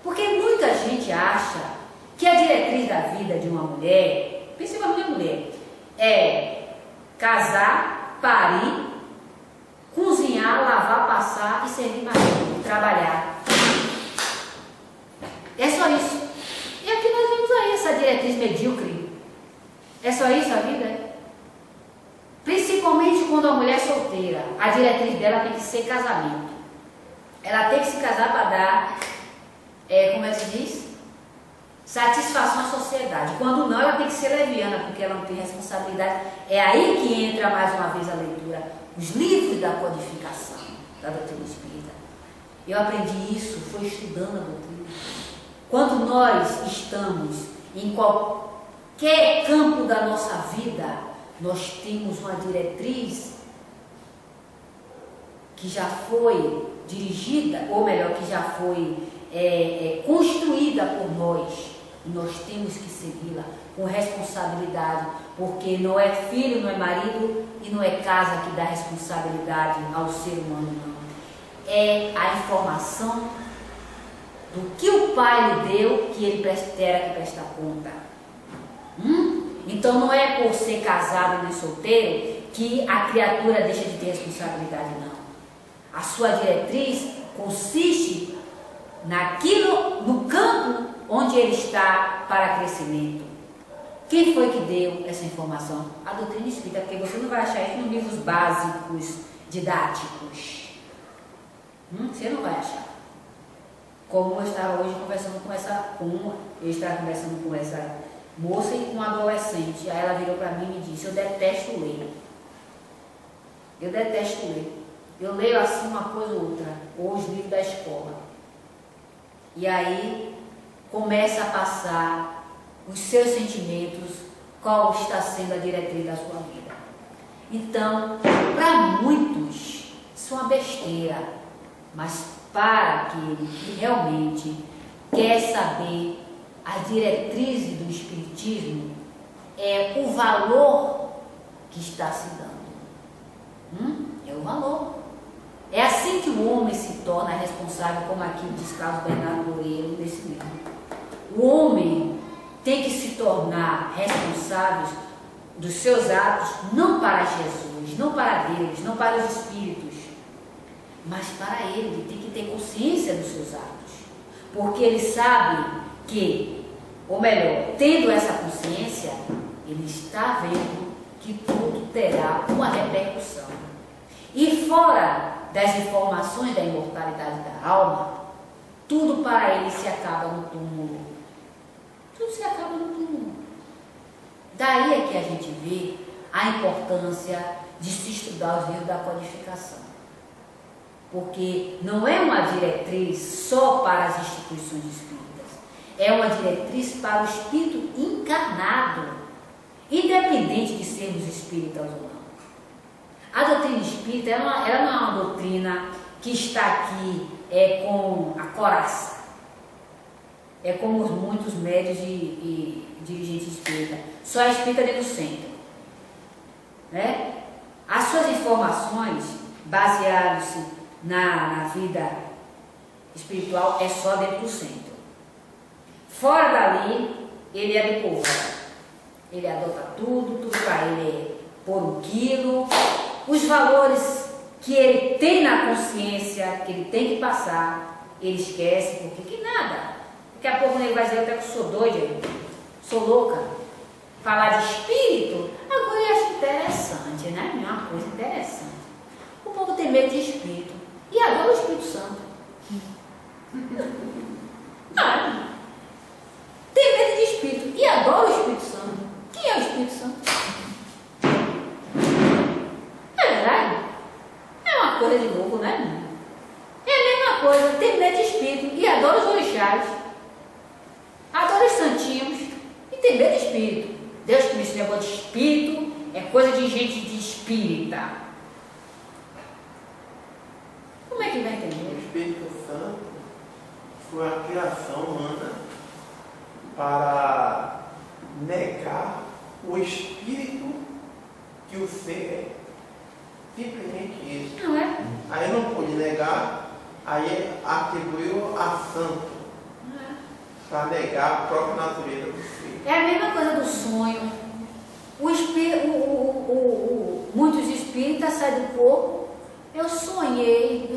Porque muita gente acha que a diretriz da vida de uma mulher, principalmente a mulher, é casar, parir, cozinhar, lavar, passar e servir marido, trabalhar. É só isso. E aqui nós vemos aí essa diretriz medíocre. É só isso a vida? Principalmente quando a mulher é solteira, a diretriz dela tem que ser casamento. Ela tem que se casar para dar, como é que se diz? Satisfação à sociedade. Quando não, ela tem que ser leviana, porque ela não tem responsabilidade. É aí que entra mais uma vez a leitura, os livros da codificação da doutrina espírita. Eu aprendi isso, foi estudando a doutrina. Quando nós estamos em qualquer campo da nossa vida, nós temos uma diretriz que já foi dirigida, ou melhor, que já foi construída por nós. E nós temos que segui-la com responsabilidade, porque não é filho, não é marido e não é casa que dá responsabilidade ao ser humano, não. É a informação do que o pai lhe deu que ele terá que prestar conta. Então não é por ser casado nem solteiro que a criatura deixa de ter responsabilidade, não. A sua diretriz consiste no campo onde ele está para crescimento. Quem foi que deu essa informação? A doutrina espírita, porque você não vai achar isso nos livros básicos, didáticos. Você não vai achar. Como eu estava hoje conversando com essa moça e com um adolescente. Aí ela virou para mim e me disse, eu detesto ler. Eu detesto ler. Eu leio assim uma coisa ou outra, ou os livros da escola. E aí começa a passar os seus sentimentos, qual está sendo a diretriz da sua vida. Então, para muitos, isso é uma besteira, mas para aquele que realmente quer saber as diretrizes do Espiritismo, é o valor que está se dando. É o valor. É assim que o homem se torna responsável, como aqui diz Carlos Bernardo Loureiro nesse livro. O homem tem que se tornar responsável dos seus atos, não para Jesus, não para Deus, não para os espíritos, mas para ele. Tem que ter consciência dos seus atos, porque ele sabe que, ou melhor, tendo essa consciência, ele está vendo que tudo terá uma repercussão. E fora das informações da imortalidade da alma, tudo para ele se acaba no túmulo. Tudo se acaba no túmulo. Daí é que a gente vê a importância de se estudar os livros da codificação. Porque não é uma diretriz só para as instituições espíritas. É uma diretriz para o espírito encarnado, independente de sermos espíritas ou não. A doutrina espírita, ela não é uma doutrina que está aqui com a coraça. É como muitos médios e dirigentes espíritas. Só é espírita dentro do centro. Né? As suas informações, baseadas na vida espiritual, é só dentro do centro. Fora dali, ele é do povo. Ele adota tudo para ele é por um quilo. Os valores que ele tem na consciência, que ele tem que passar, ele esquece, porque que nada. Daqui a pouco ele vai dizer até que eu sou doida, sou louca. Falar de espírito, agora eu acho interessante, né? É uma coisa interessante. O povo tem medo de espírito e adora o Espírito Santo. Tem medo de espírito e adora o Espírito Santo. Quem é o Espírito coisa de novo, né? É a mesma coisa, tem medo de espírito e adora os orixás, adora os santinhos e tem medo de espírito. Deus que me esse negócio de espírito é coisa de gente de espírita. Como é que vai entender? O Espírito Santo foi a criação humana para negar o espírito que o ser é. Simplesmente isso. Não é? Aí não pôde negar, aí atribuiu a santo para negar a própria natureza do ser. É a mesma coisa do sonho. Muitos espíritas saem do corpo. Eu sonhei,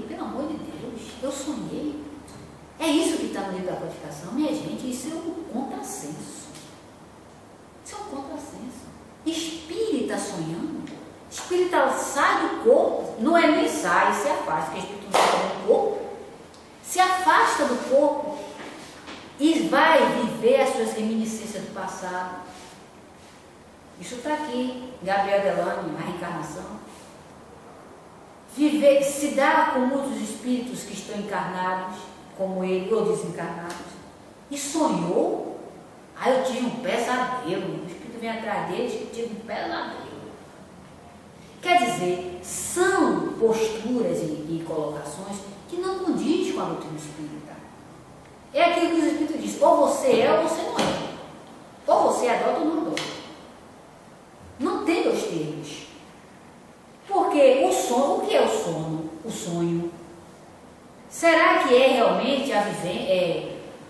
pelo amor de Deus, eu sonhei. É isso que está no livro da codificação, minha gente, isso é um contrassenso. Isso é um contrassenso. Espírita sonhando, espírita sai do corpo, não é nem sai, se afasta, porque espírito não sai do corpo, se afasta do corpo e vai viver as suas reminiscências do passado. Isso está aqui, Gabriel Delane, a reencarnação. Viver, se dá com muitos espíritos que estão encarnados, como ele, ou desencarnados, e sonhou. Aí eu tive um pesadelo, o espírito vem atrás dele, eu tive um pesadelo. Quer dizer, são posturas e colocações que não condizem com a doutrina espírita. É aquilo que os espíritos dizem, ou você é ou você não é. Ou você adota ou não adota. Não tem dois termos. Porque o sono, o que é o sono? O sonho. Será que é realmente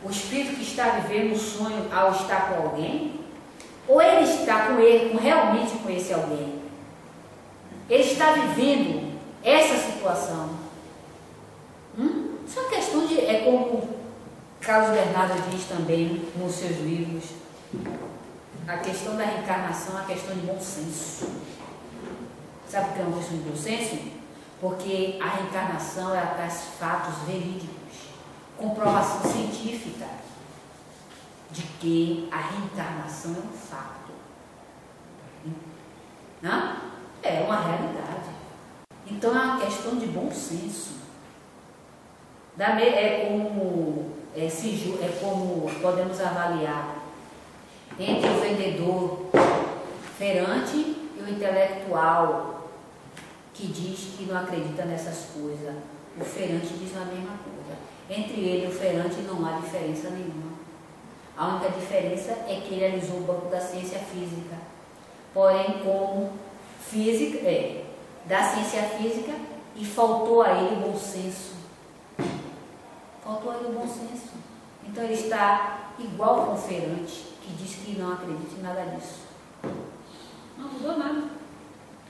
o espírito que está vivendo o sonho ao estar com alguém? Ou ele está realmente com esse alguém? Ele está vivendo essa situação? Isso é uma questão de... É como Carlos Bernardo diz também nos seus livros. A questão da reencarnação é uma questão de bom senso. Sabe o que é uma questão de bom senso? Porque a reencarnação ela traz fatos verídicos, comprovação científica de que a reencarnação é um fato. Não? É uma realidade. Então é uma questão de bom senso. É como podemos avaliar entre o vendedor feirante e o intelectual que diz que não acredita nessas coisas. O feirante diz a mesma coisa. Entre ele e o feirante não há diferença nenhuma. A única diferença é que ele alisou o banco da ciência física. Porém, como da ciência física, e faltou a ele o bom senso. Faltou a ele o bom senso. Então ele está igual com o feirante, que diz que não acredita em nada disso. Não mudou nada.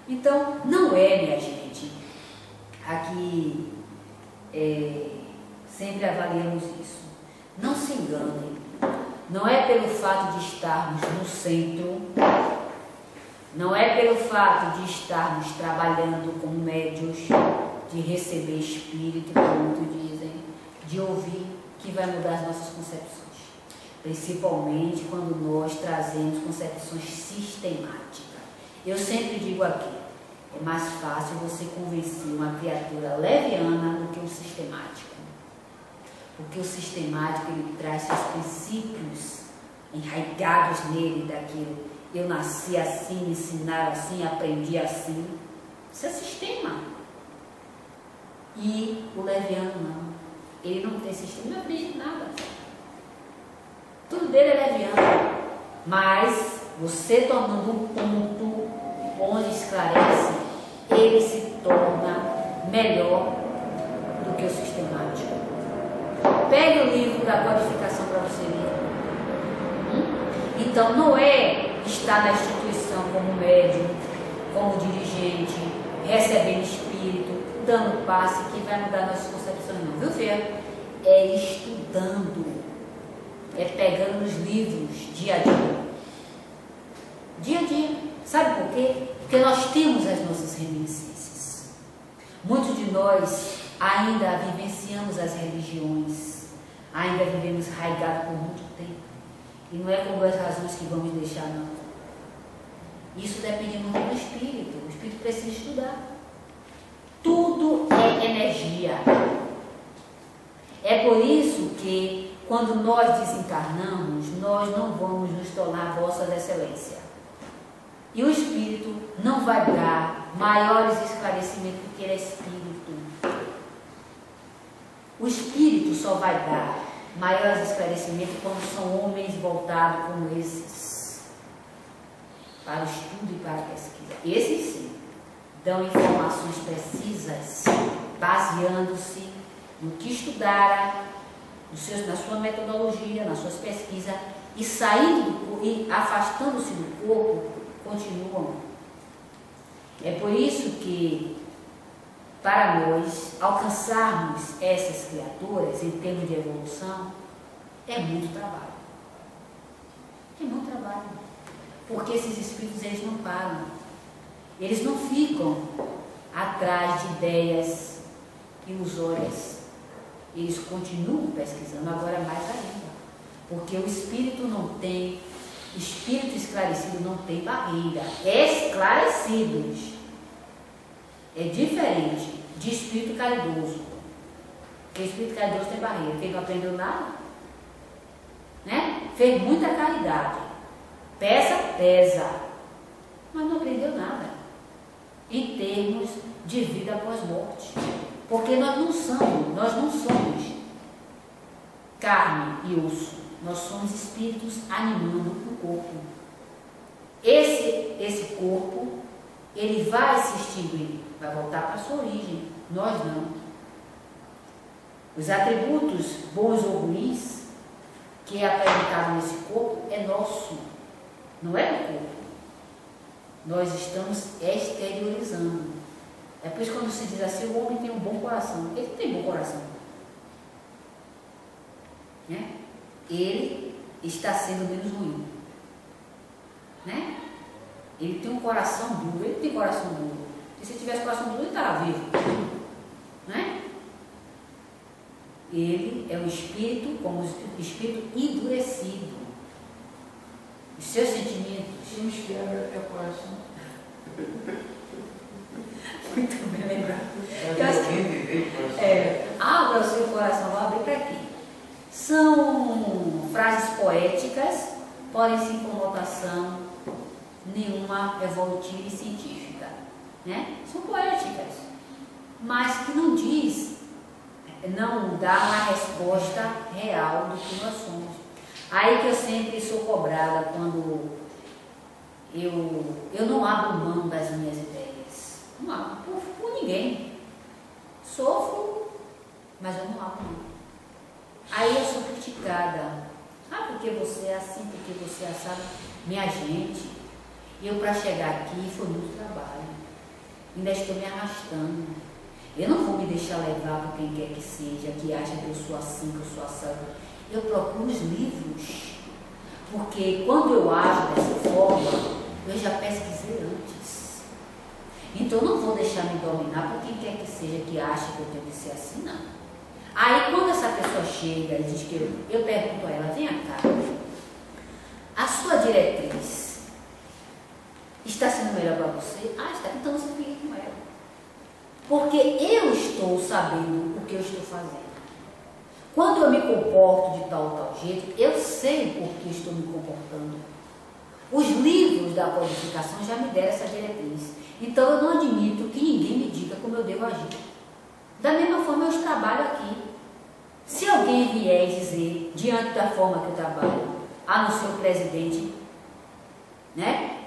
Então, não é, minha gente, aqui sempre avaliamos isso. Não se enganem. Não é pelo fato de estarmos no centro, não é pelo fato de estarmos trabalhando como médios, de receber espírito, como muitos dizem, de ouvir, que vai mudar as nossas concepções. Principalmente quando nós trazemos concepções sistemáticas. Eu sempre digo aqui, é mais fácil você convencer uma criatura leviana do que um sistemático. Porque o sistemático, ele traz seus princípios enraigados nele daquilo. Eu nasci assim, me ensinaram assim, aprendi assim. Isso é sistema. E o leviano não. Ele não tem sistema, não aprende nada. Tudo dele é leviano. Mas você tornando um ponto onde esclarece, ele se torna melhor do que o sistemático. Pegue o livro da codificação para você ler. Então não é estar na instituição como médium, como dirigente, recebendo espírito, dando passe que vai mudar nossas concepções, não, viu, Fê? É estudando, é pegando os livros dia a dia. Dia a dia. Sabe por quê? Porque nós temos as nossas reminiscências. Muitos de nós ainda vivenciamos as religiões, ainda vivemos raigados por muito tempo. E não é com boas razões que vamos deixar, não. Isso depende muito do espírito. O espírito precisa estudar. Tudo energia. É por isso que, quando nós desencarnamos, nós não vamos nos tornar vossas excelências. E o Espírito não vai dar maiores esclarecimentos porque ele é Espírito. O Espírito só vai dar maiores esclarecimentos quando são homens voltados como esses, para o estudo e para a pesquisa. Esses sim dão informações precisas, baseando-se no que estudaram, na sua metodologia, nas suas pesquisas, e saindo e afastando-se do corpo, continuam. É por isso que, para nós alcançarmos essas criaturas em termos de evolução, é muito trabalho. É muito trabalho. Porque esses espíritos, eles não param. Eles não ficam atrás de ideias ilusórias. Eles continuam pesquisando, agora mais ainda. Porque o espírito espírito esclarecido não tem barreira. Esclarecidos. É diferente de espírito caridoso. Porque espírito caridoso tem barreira, porque ele não aprendeu nada, né? Fez muita caridade, pesa, mas não aprendeu nada em termos de vida após morte. Porque nós não somos carne e osso, nós somos espíritos animando o corpo. Esse corpo, ele vai se extinguir, vai voltar para a sua origem, nós não. Os atributos bons ou ruins que é apresentado nesse corpo é nosso, não é do corpo. Nós estamos exteriorizando. É por isso que quando se diz assim, o homem tem um bom coração. Ele não tem bom coração, né? Ele está sendo menos ruim, né? Ele tem um coração duro, ele tem coração duro. E se tivesse coração duro, ele estava vivo, né? Ele é um espírito, como um espírito endurecido. Os seus sentimentos. Quem espera é o coração. Muito bem lembrado. Abra o seu coração, vou abrir para aqui. São frases poéticas, porém sem conotação nenhuma evolutiva e científica, né? São poéticas, mas que não dá uma resposta real do que nós somos. Aí que eu sempre sou cobrada quando eu não abro mão das minhas ideias. Não abro por ninguém. Sofro, mas eu não abro mão. Aí eu sou criticada. Ah, porque você é assim, porque você é assado. Minha gente, eu para chegar aqui foi muito trabalho. Ainda estou me arrastando. Eu não vou me deixar levar por quem quer que seja, que acha que eu sou assim, que eu sou assado. Eu procuro os livros. Porque quando eu ajo dessa forma, eu já pesquisei antes. Então eu não vou deixar me dominar por quem quer que seja que acha que eu tenho que ser assim, não. Aí quando essa pessoa chega e diz que eu pergunto a ela, vem cá, a sua diretriz está sendo melhor para você? Ah, está, então você fique com ela. Porque eu estou sabendo o que eu estou fazendo. Quando eu me comporto de tal jeito, eu sei por que estou me comportando. Os livros da codificação já me deram essa diretriz. Então eu não admito que ninguém me diga como eu devo agir. Da mesma forma eu trabalho aqui. Se alguém vier dizer, diante da forma que eu trabalho, a não ser o presidente, né?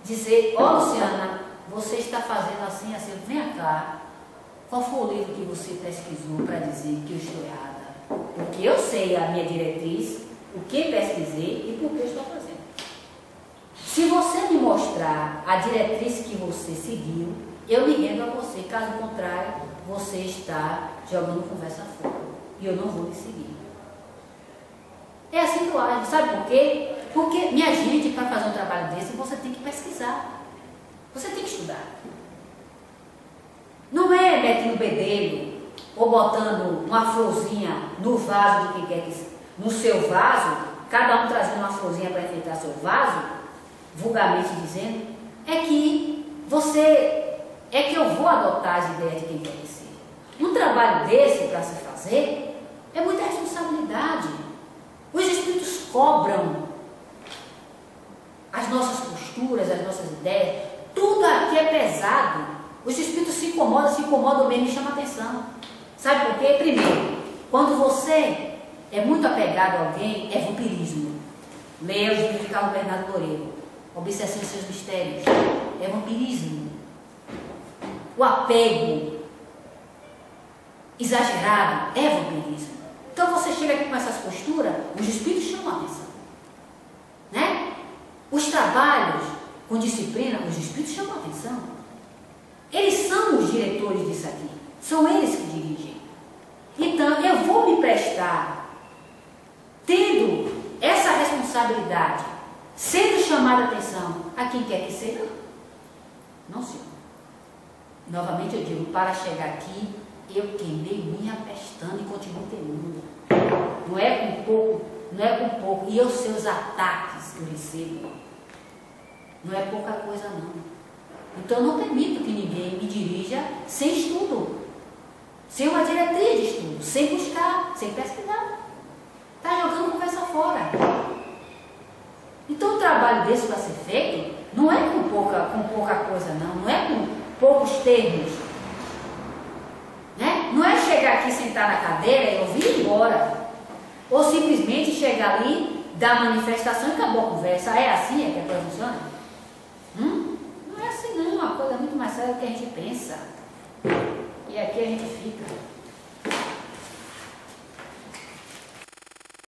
Dizer, ó Luciana, você está fazendo assim, assim, vem cá. Qual foi o livro que você pesquisou para dizer que eu estou errada? Porque eu sei a minha diretriz, o que pesquisei e por que eu estou fazendo. Se você me mostrar a diretriz que você seguiu, eu me rendo a você. Caso contrário, você está jogando conversa fora. E eu não vou lhe seguir. É assim que eu acho. Sabe por quê? Porque, minha gente, para fazer um trabalho desse, você tem que pesquisar. Você tem que estudar. Não é metendo bedelho ou botando uma florzinha no vaso de quem quer que seja. No seu vaso, cada um trazendo uma florzinha para enfeitar seu vaso, vulgarmente dizendo, é que você é que eu vou adotar as ideias de quem quer que seja. Um trabalho desse para se fazer é muita responsabilidade. Os espíritos cobram as nossas posturas, as nossas ideias. Tudo aqui é pesado. Os espíritos se incomodam mesmo e chamam atenção. Sabe por quê? Primeiro, quando você é muito apegado a alguém, é vampirismo. Leia os livros de Carlos Bernardo Loureiro. Obsessão e seus mistérios. É vampirismo. O apego exagerado é vampirismo. Então você chega aqui com essas posturas, os espíritos chamam a atenção. Né? Os trabalhos com disciplina, os espíritos chamam a atenção. Eles são os diretores disso aqui. São eles que dirigem. Então eu vou me prestar, tendo essa responsabilidade, sendo chamada a atenção a quem quer que seja. Não, senhor. Novamente eu digo, para chegar aqui, eu queimei minha pestana e continuo queimando. Não é com pouco. E os seus ataques que eu recebo, não é pouca coisa não. Então eu não permito que ninguém me dirija sem estudo, sem uma diretriz de estudo, sem buscar, sem pesquisar. Está jogando conversa fora. Então o trabalho desse para ser feito não é com pouca coisa não é com poucos termos. Né? Não é chegar aqui, sentar na cadeira e ouvir e ir embora. Ou simplesmente chegar ali, dar manifestação e acabou a conversa. É assim que a coisa funciona? Não é assim não, é uma coisa muito mais séria do que a gente pensa. E aqui a gente fica.